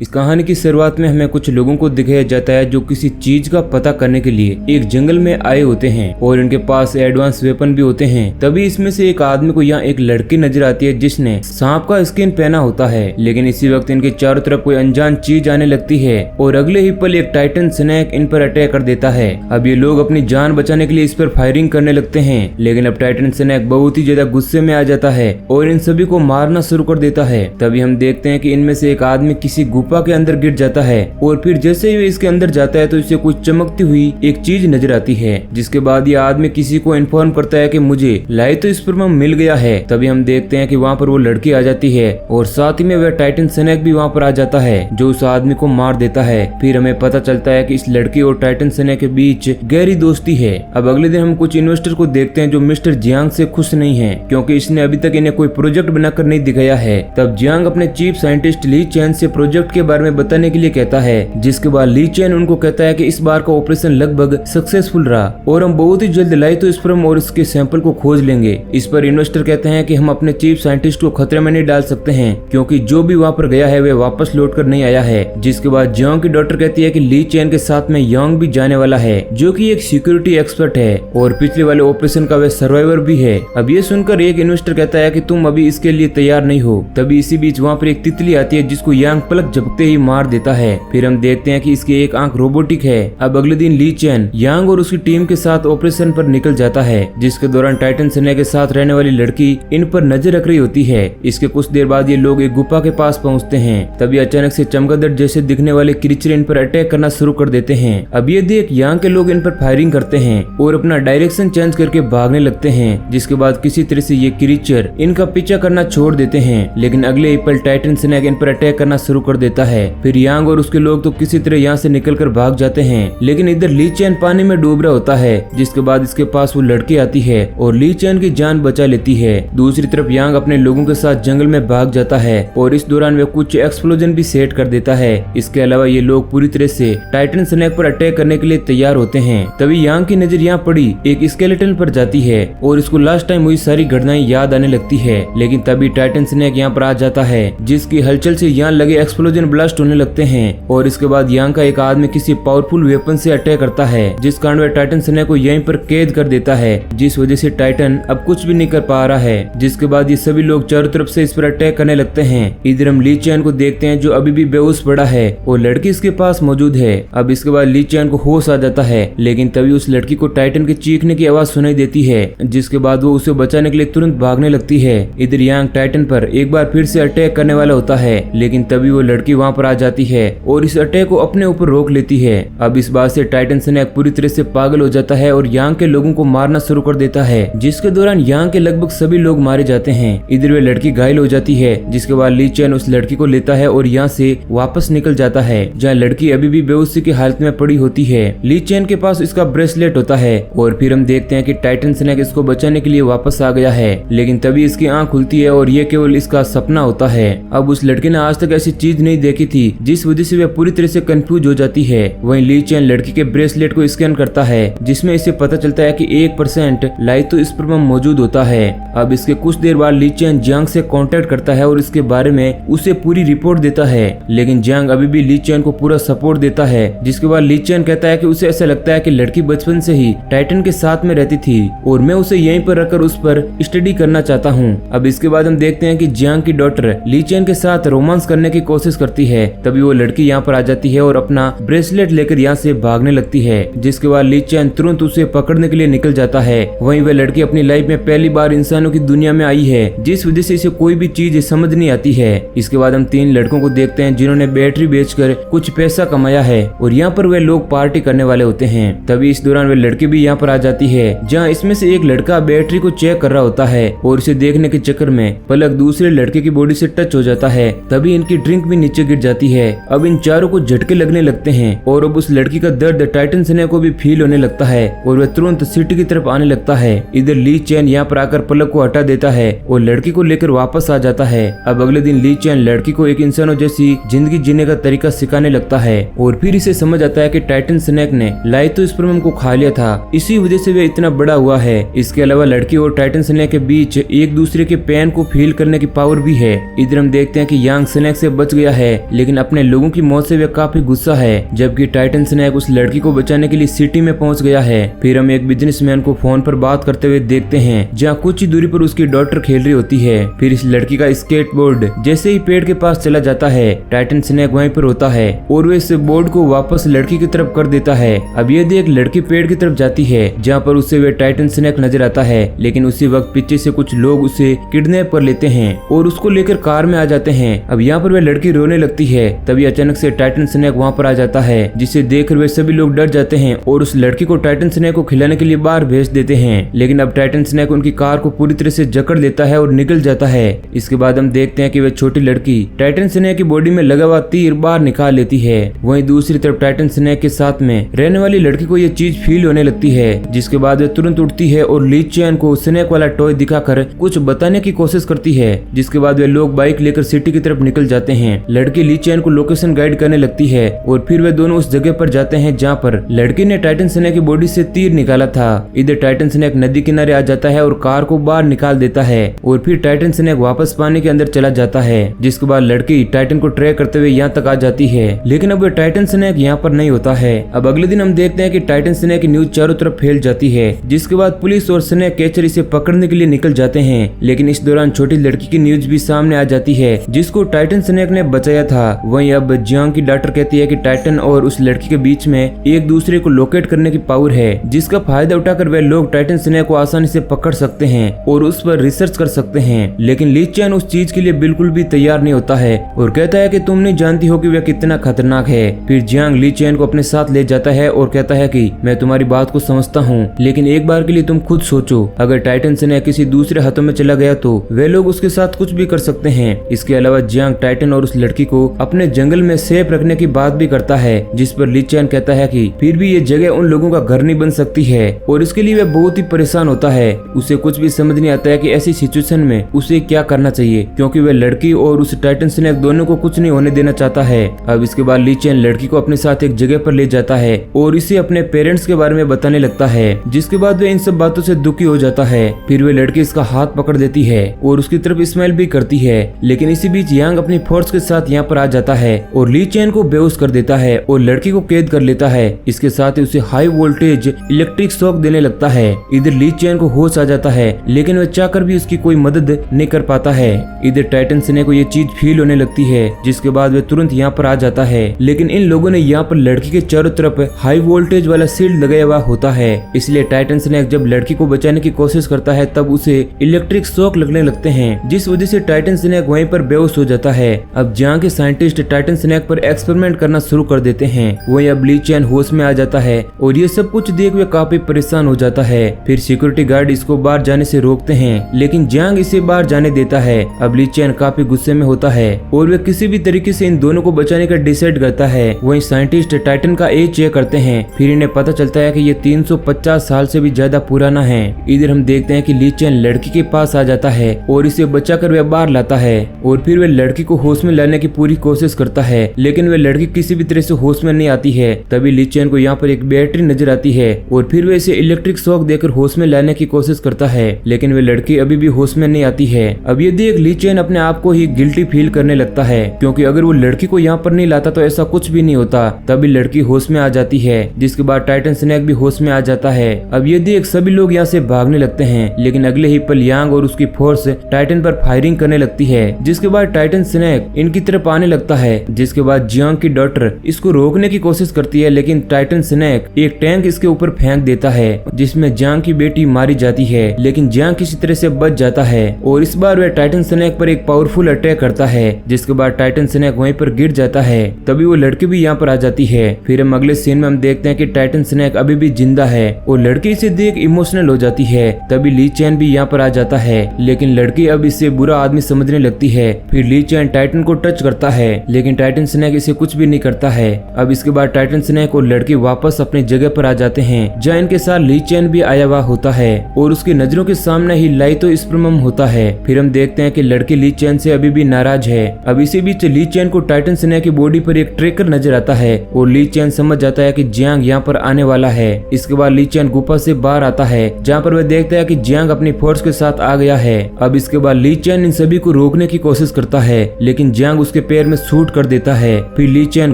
इस कहानी की शुरुआत में हमें कुछ लोगों को दिखाया जाता है जो किसी चीज का पता करने के लिए एक जंगल में आए होते हैं और इनके पास एडवांस वेपन भी होते हैं। तभी इसमें से एक आदमी को यहाँ एक लड़की नजर आती है जिसने सांप का स्किन पहना होता है। लेकिन इसी वक्त इनके चारों तरफ कोई अनजान चीज आने लगती है और अगले ही पल एक टाइटन स्नेक इन पर अटैक कर देता है। अब ये लोग अपनी जान बचाने के लिए इस पर फायरिंग करने लगते हैं, लेकिन अब टाइटन स्नेक बहुत ही ज्यादा गुस्से में आ जाता है और इन सभी को मारना शुरू कर देता है। तभी हम देखते हैं कि इनमें से एक आदमी किसी गुफा के अंदर गिर जाता है और फिर जैसे ही इसके अंदर जाता है तो इसे कुछ चमकती हुई एक चीज नजर आती है, जिसके बाद ये आदमी किसी को इन्फॉर्म करता है कि मुझे लाइतो स्पर्म मिल गया है। तभी हम देखते हैं कि वहाँ पर वो लड़की आ जाती है और साथ ही में वह टाइटन स्नेक भी वहाँ पर आ जाता है जो उस आदमी को मार देता है। फिर हमें पता चलता है कि इस लड़की और टाइटन स्नेक के बीच गहरी दोस्ती है। अब अगले दिन हम कुछ इन्वेस्टर को देखते हैं जो मिस्टर जियांग से खुश नहीं है क्योंकि इसने अभी तक इन्हें कोई प्रोजेक्ट बनाकर नहीं दिखाया है। तब जियांग अपने चीफ साइंटिस्ट ली चैन से प्रोजेक्ट के बारे में बताने के लिए कहता है, जिसके बाद ली चैन उनको कहता है कि इस बार का ऑपरेशन लगभग सक्सेसफुल रहा और हम बहुत ही जल्द लाइतो स्पर्म और इसके सैंपल को खोज लेंगे। इस पर इन्वेस्टर कहते हैं कि हम अपने चीफ साइंटिस्ट को खतरे में नहीं डाल सकते हैं क्योंकि जो भी वहाँ पर गया है वह वापस लौट कर नहीं आया है। जिसके बाद जियांग की डॉक्टर कहती है कि ली चैन के साथ में यांग भी जाने वाला है जो कि एक सिक्योरिटी एक्सपर्ट है और पिछले वाले ऑपरेशन का वह सर्वाइवर भी है। अब ये सुनकर एक इन्वेस्टर कहता है कि तुम अभी इसके लिए तैयार नहीं हो। तभी इसी बीच वहाँ पर एक तितली आती है जिसको यांग पलक झपकते ही मार देता है। फिर हम देखते हैं कि इसकी एक आंख रोबोटिक है। अब अगले दिन ली चैन यांग और उसकी टीम के साथ ऑपरेशन पर निकल जाता है, जिसके दौरान टाइटन स्नेक के साथ रहने वाली लड़की इन पर नजर रख रही होती है। इसके कुछ देर बाद ये लोग एक गुफा के पास पहुंचते हैं। तभी अचानक से चमगादड़ जैसे दिखने वाले क्रीचर इन पर अटैक करना शुरू कर देते हैं। अब ये देख यांग के लोग इन पर फायरिंग करते हैं और अपना डायरेक्शन चेंज करके भागने लगते हैं, जिसके बाद किसी तरह से ये क्रीचर इनका पीछा करना छोड़ देते हैं। लेकिन अगले ही पल टाइटन स्नेक इन पर अटैक करना शुरू कर देता है। फिर यांग और उसके लोग तो किसी तरह यहाँ से निकलकर भाग जाते हैं, लेकिन इधर ली चैन पानी में डूब रहा होता है, जिसके बाद इसके पास वो लड़की आती है और ली चैन की जान बचा लेती है। दूसरी तरफ यांग अपने लोगों के साथ जंगल में भाग जाता है और इस दौरान वे कुछ एक्सप्लोजन भी सेट कर देता है। इसके अलावा ये लोग पूरी तरह से टाइटन स्नेक पर अटैक करने के लिए तैयार होते हैं। तभी यांग की नजर यहाँ पड़ी एक स्केलेटन पर जाती है और इसको लास्ट टाइम हुई सारी घटनाएं याद आने लगती है। लेकिन तभी टाइटन स्नेक यहाँ पर आ जाता है, जिसकी हलचल से यहाँ लगे एक्सप्लोजन ब्लास्ट होने लगते हैं और इसके बाद यांग का एक आदमी किसी पावरफुल वेपन से अटैक करता है, जिस कारण वह टाइटन स्नेक को यहीं पर कैद कर देता है, जिस वजह से टाइटन अब कुछ भी नहीं कर पा रहा है। जिसके बाद ये सभी लोग चारों तरफ से इस पर अटैक करने लगते हैं। इधर हम ली चैन को देखते हैं जो अभी भी बेहोश पड़ा है और लड़की इसके पास मौजूद है। अब इसके बाद ली चैन को होश आ जाता है, लेकिन तभी उस लड़की को टाइटन के चीखने की आवाज सुनाई देती है, जिसके बाद वो उसे बचाने के लिए तुरंत भागने लगती है। इधर यांग टाइटन पर एक बार फिर से अटैक करने वाला होता है, लेकिन तभी वो लड़की वहाँ पर आ जाती है और इस अटैक को अपने ऊपर रोक लेती है। अब इस बात से टाइटन स्नेक पूरी तरह से पागल हो जाता है और यांग के लोगों को मारना शुरू कर देता है, जिसके दौरान यांग के लगभग सभी लोग मारे जाते हैं। इधर वे लड़की घायल हो जाती है, जिसके बाद ली चैन उस लड़की को लेता है और यहाँ से वापस निकल जाता है, जहाँ लड़की अभी भी बेहोशी की हालत में पड़ी होती है। ली चैन के पास इसका ब्रेसलेट होता है और फिर हम देखते हैं कि टाइटन स्नेक इसको बचाने के लिए वापस आ गया है, लेकिन तभी इसकी आंख खुलती है और ये केवल इसका सपना होता है। अब उस लड़की ने आज तक ऐसी चीज नहीं देखी थी, जिस वजह से वह पूरी तरह से कंफ्यूज हो जाती है। वहीं ली चैन लड़की के ब्रेसलेट को स्कैन करता है, जिसमें इसे पता चलता है कि 1% लाइतो स्पर्म मौजूद होता है। अब इसके कुछ देर बाद ली चैन जियांग से कांटेक्ट करता है और इसके बारे में उसे पूरी रिपोर्ट देता है, लेकिन जियांग अभी भी ली चैन को पूरा सपोर्ट देता है। जिसके बाद ली चैन कहता है कि उसे ऐसा लगता है कि लड़की बचपन से ही टाइटन के साथ में रहती थी और मैं उसे यहीं पर रखकर उस पर स्टडी करना चाहता हूँ। अब इसके बाद हम देखते हैं कि जियांग की डॉटर ली चैन के साथ रोमांस करने की कोशिश करती है। तभी वो लड़की यहाँ पर आ जाती है और अपना ब्रेसलेट लेकर यहाँ से भागने लगती है, जिसके बाद ली चैन तुरंत उसे पकड़ने के लिए निकल जाता है। वहीं वह लड़की अपनी लाइफ में पहली बार इंसानों की दुनिया में आई है, जिस वजह से इसे कोई भी चीज समझ नहीं आती है। इसके बाद हम 3 लड़कों को देखते हैं जिन्होंने बैटरी बेचकर कुछ पैसा कमाया है और यहाँ पर वे लोग पार्टी करने वाले होते हैं। तभी इस दौरान वे लड़की भी यहाँ पर आ जाती है, जहाँ इसमें से एक लड़का बैटरी को चेक कर रहा होता है और इसे देखने के चक्कर में पलक दूसरे लड़के की बॉडी से टच हो जाता है। तभी इनकी ड्रिंक भी नीचे गिर जाती है। अब इन चारों को झटके लगने लगते हैं और अब उस लड़की का दर्द टाइटन स्नेक को भी फील होने लगता है और वह तुरंत सिटी की तरफ आने लगता है। इधर ली चैन यहाँ पर आकर पलक को हटा देता है और लड़की को लेकर वापस आ जाता है। अब अगले दिन ली चैन लड़की को एक इंसानों जैसी जिंदगी जीने का तरीका सिखाने लगता है और फिर इसे समझ आता है कि टाइटन स्नेक ने लाइतो स्पर्म को खा लिया था, इसी वजह से वह इतना बड़ा हुआ है। इसके अलावा लड़की और टाइटन स्नेक के बीच एक दूसरे के पेन को फील करने की पावर भी है। इधर हम देखते हैं कि यांग स्नेक से बच गया है लेकिन अपने लोगों की मौत से वह काफी गुस्सा है। जबकि टाइटन स्नैक उस लड़की को बचाने के लिए सिटी में पहुंच गया है। फिर हम एक बिजनेसमैन को फोन पर बात करते हुए देखते हैं, जहाँ कुछ ही दूरी पर उसकी डॉटर खेल रही होती है। फिर इस लड़की का स्केटबोर्ड जैसे ही पेड़ के पास चला जाता है, टाइटन स्नैक वहीं पर होता है और वह इस बोर्ड को वापस लड़की की तरफ कर देता है। अब ये देख लड़की पेड़ की तरफ जाती है, जहाँ पर उससे वह टाइटन स्नैक नजर आता है। लेकिन उसी वक्त पीछे से कुछ लोग उसे किडनैप कर लेते हैं और उसको लेकर कार में आ जाते हैं। अब यहाँ पर वह लड़की रोने लगती है। तभी अचानक से टाइटन स्नैक वहाँ पर आ जाता है, जिसे देखकर वे सभी लोग डर जाते हैं और उस लड़की को टाइटन स्नैक को खिलाने के लिए बाहर भेज देते हैं। लेकिन अब टाइटन स्नैक उनकी कार को पूरी तरह से जकड़ लेता है और निकल जाता है। इसके बाद हम देखते हैं कि वह छोटी लड़की टाइटन स्नैक की बॉडी में लगा हुआ तीर बाहर निकाल लेती है। वहीं दूसरी तरफ टाइटन स्नैक के साथ में रहने वाली लड़की को यह चीज फील होने लगती है, जिसके बाद वह तुरंत उठती है और ली चैन को स्नैक वाला टॉय दिखाकर कुछ बताने की कोशिश करती है। जिसके बाद वे लोग बाइक लेकर सिटी की तरफ निकल जाते हैं। लड़की ली चैन को लोकेशन गाइड करने लगती है और फिर वे दोनों उस जगह पर जाते हैं जहाँ पर लड़की ने टाइटन स्नैक की बॉडी से तीर निकाला था। इधर टाइटन स्नैक नदी किनारे आ जाता है और कार को बाहर निकाल देता है और फिर टाइटन स्नैक वापस पानी के अंदर चला जाता है। जिसके बाद लड़की टाइटन को ट्रैक करते हुए यहाँ तक आ जाती है, लेकिन अब टाइटन स्नैक यहाँ पर नहीं होता है। अब अगले दिन हम देखते हैं कि टाइटन स्नैक की न्यूज चारों तरफ फैल जाती है। जिसके बाद पुलिस और स्नैक कैचर इसे पकड़ने के लिए निकल जाते हैं। लेकिन इस दौरान छोटी लड़की की न्यूज भी सामने आ जाती है, जिसको टाइटन स्नैक ने बचाया था। वहीं अब जियांग की डॉक्टर कहती है कि टाइटन और उस लड़की के बीच में एक दूसरे को लोकेट करने की पावर है, जिसका फायदा उठाकर वे लोग टाइटन स्नैक को आसानी से पकड़ सकते हैं और उस पर रिसर्च कर सकते हैं। लेकिन ली चैन उस चीज के लिए बिल्कुल भी तैयार नहीं होता है और कहता है कि तुम नहीं जानती हो कि वह कितना खतरनाक है। फिर जियांग ली चैन को अपने साथ ले जाता है और कहता है कि मैं तुम्हारी बात को समझता हूँ, लेकिन एक बार के लिए तुम खुद सोचो, अगर टाइटन स्नैक किसी दूसरे हाथों में चला गया तो वे लोग उसके साथ कुछ भी कर सकते हैं। इसके अलावा जियांग टाइटन और उस लड़की को अपने जंगल में सेफ रखने की बात भी करता है, जिस पर ली चैन कहता है कि फिर भी ये जगह उन लोगों का घर नहीं बन सकती है और इसके लिए वह बहुत ही परेशान होता है। उसे कुछ भी समझ नहीं आता है कि ऐसी सिचुएशन में उसे क्या करना चाहिए, क्योंकि वह लड़की और उस टाइटन स्नैक दोनों को कुछ नहीं होने देना चाहता है। अब इसके बाद ली चैन लड़की को अपने साथ एक जगह पर ले जाता है और इसे अपने पेरेंट्स के बारे में बताने लगता है, जिसके बाद वह इन सब बातों से दुखी हो जाता है। फिर वह लड़की इसका हाथ पकड़ देती है और उसकी तरफ स्माइल भी करती है। लेकिन इसी बीच यांग अपनी फोर्स के साथ यहाँ पर आ जाता है और ली चैन को बेहोश कर देता है और लड़की को कैद कर लेता है। इसके साथ ही उसे हाई वोल्टेज इलेक्ट्रिक शॉक देने लगता है। इधर ली चैन को होश आ जाता है, लेकिन वह चाहकर भी उसकी कोई मदद नहीं कर पाता है। इधर टाइटन स्नैक को ये चीज फील होने लगती है, जिसके बाद वह तुरंत यहाँ पर आ जाता है। लेकिन इन लोगों ने यहाँ पर लड़की के चारों तरफ हाई वोल्टेज वाला शील्ड लगाया हुआ होता है, इसलिए टाइटन स्नैक जब लड़की को बचाने की कोशिश करता है तब उसे इलेक्ट्रिक शॉक लगने लगते हैं, जिस वजह से टाइटन स्नैक वहीं पर बेहोश हो जाता है। अब जहाँ के साइंटिस्ट टाइटन स्नैक पर एक्सपेरिमेंट करना शुरू कर देते हैं। वहीं अब ली चैन होश में आ जाता है और ये सब कुछ देख वे काफी परेशान हो जाता है। फिर सिक्योरिटी गार्ड इसको बाहर जाने से रोकते हैं, लेकिन जियांग इसे बाहर जाने देता है। अब ली चैन काफी गुस्से में होता है और वे किसी भी तरीके से इन दोनों को बचाने का डिसाइड करता है। वहीं साइंटिस्ट टाइटन का एज चेक करते हैं, फिर इन्हें पता चलता है कि ये 350 साल से भी ज्यादा पुराना है। इधर हम देखते हैं कि ली चैन लड़की के पास आ जाता है और इसे बचाकर वह बाहर लाता है और फिर वह लड़की को होश में लाने की पूरी कोशिश करता है, लेकिन वह लड़की किसी भी तरह से होश में नहीं आती है। तभी ली चैन को यहाँ पर एक बैटरी नजर आती है और फिर वह इसे इलेक्ट्रिक शॉक देकर होश में लाने की कोशिश करता है, लेकिन वह लड़की अभी भी होश में नहीं आती है। अब ये देख ली चैन अपने आप को ही गिल्टी फील करने लगता है, क्योंकि अगर वो लड़की को यहाँ पर नहीं लाता तो ऐसा कुछ भी नहीं होता। तभी लड़की होश में आ जाती है, जिसके बाद टाइटन स्नैक भी होश में आ जाता है। अब ये देख सभी लोग यहाँ से भागने लगते हैं, लेकिन अगले ही पल यांग और उसकी फोर्स टाइटन पर फायरिंग करने लगती है, जिसके बाद टाइटन स्नैक इनकी तरफ आने लगता है। जिसके बाद जियांग की डॉटर इसको रोकने की कोशिश करती है, लेकिन टाइटन स्नैक एक टैंक इसके ऊपर फेंक देता है, जिसमें जियांग की बेटी मारी जाती है। लेकिन जियांग किसी तरह से बच जाता है और इस बार वह टाइटन स्नैक पर एक पावरफुल अटैक करता है, जिसके बाद टाइटन स्नैक वहीं पर गिर जाता है। तभी वो लड़की भी यहाँ पर आ जाती है। फिर हम अगले सीन में हम देखते हैं कि टाइटन स्नैक अभी भी जिंदा है और लड़की इसे देख इमोशनल हो जाती है। तभी ली चैन भी यहाँ पर आ जाता है, लेकिन लड़की अब इसे बुरा आदमी समझने लगती है। फिर ली चैन टाइटन को टच करता है, लेकिन टाइटन स्नैक इसे कुछ भी नहीं करता है। अब इसके बाद टाइटन स्नैक और लड़की वापस अपनी जगह पर आ जाते हैं, जहाँ इनके साथ ली चैन भी आया हुआ होता है और उसकी नजरों के सामने ही लाइतो स्पर्मम होता है। फिर हम देखते हैं कि लड़की ली चैन से अभी भी नाराज है। अब इसी बीच ली चैन को टाइटन स्नैक की बॉडी पर एक ट्रैकर नजर आता है और ली चैन समझ जाता है कि जियांग यहाँ पर आने वाला है। इसके बाद ली चैन गुफा से बाहर आता है, जहाँ पर वह देखता है कि जियांग अपनी फोर्स के साथ आ गया है। अब इसके बाद ली चैन इन सभी को रोकने की कोशिश करता है, लेकिन जियांग उसकी उसके पैर में शूट कर देता है। फिर ली चैन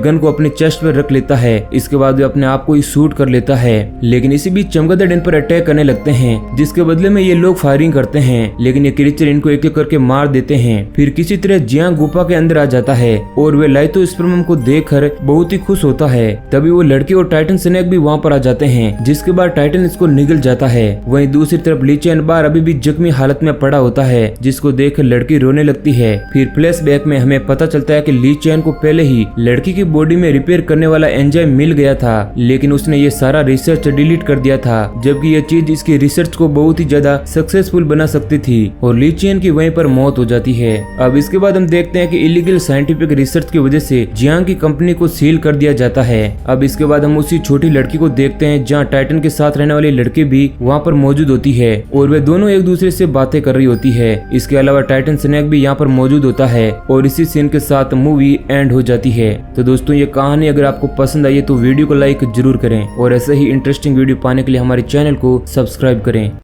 गन को अपने चेस्ट पर रख लेता है। इसके बाद वे अपने आप को ही शूट कर लेता है। लेकिन इसी बीच चमगादड़ इन पर अटैक करने लगते हैं, जिसके बदले में ये लोग फायरिंग करते हैं, लेकिन ये क्रीचर इनको एक एक करके मार देते हैं। फिर किसी तरह जियांग गुफा के अंदर आ जाता है और वे लाइथोस्पर्मम को देखकर बहुत ही खुश होता है। तभी वो लड़की और टाइटन स्नेक भी वहाँ पर आ जाते हैं, जिसके बाद टाइटन इसको निगल जाता है। वहीं दूसरी तरफ ली चैन बार अभी भी जख्मी हालत में पड़ा होता है, जिसको देखकर लड़की रोने लगती है। फिर फ्लैशबैक में हमें पता चलता है कि ली चैन को पहले ही लड़की की बॉडी में रिपेयर करने वाला एंजाइम मिल गया था, लेकिन उसने ये सारा रिसर्च डिलीट कर दिया था, जबकि ये चीज इसकी रिसर्च को बहुत ही ज्यादा सक्सेसफुल बना सकती थी। और ली चैन की वहीं पर मौत हो जाती है। अब इसके बाद हम देखते हैं कि इलीगल साइंटिफिक रिसर्च की वजह से जियांग की कंपनी को सील कर दिया जाता है। अब इसके बाद हम उसी छोटी लड़की को देखते हैं जहाँ टाइटन के साथ रहने वाली लड़की भी वहाँ पर मौजूद होती है और वे दोनों एक दूसरे से बातें कर रही होती है। इसके अलावा टाइटन स्नेक भी यहाँ पर मौजूद होता है और इसी सीन के साथ मूवी एंड हो जाती है। तो दोस्तों ये कहानी अगर आपको पसंद आई है तो वीडियो को लाइक जरूर करें और ऐसे ही इंटरेस्टिंग वीडियो पाने के लिए हमारे चैनल को सब्सक्राइब करें।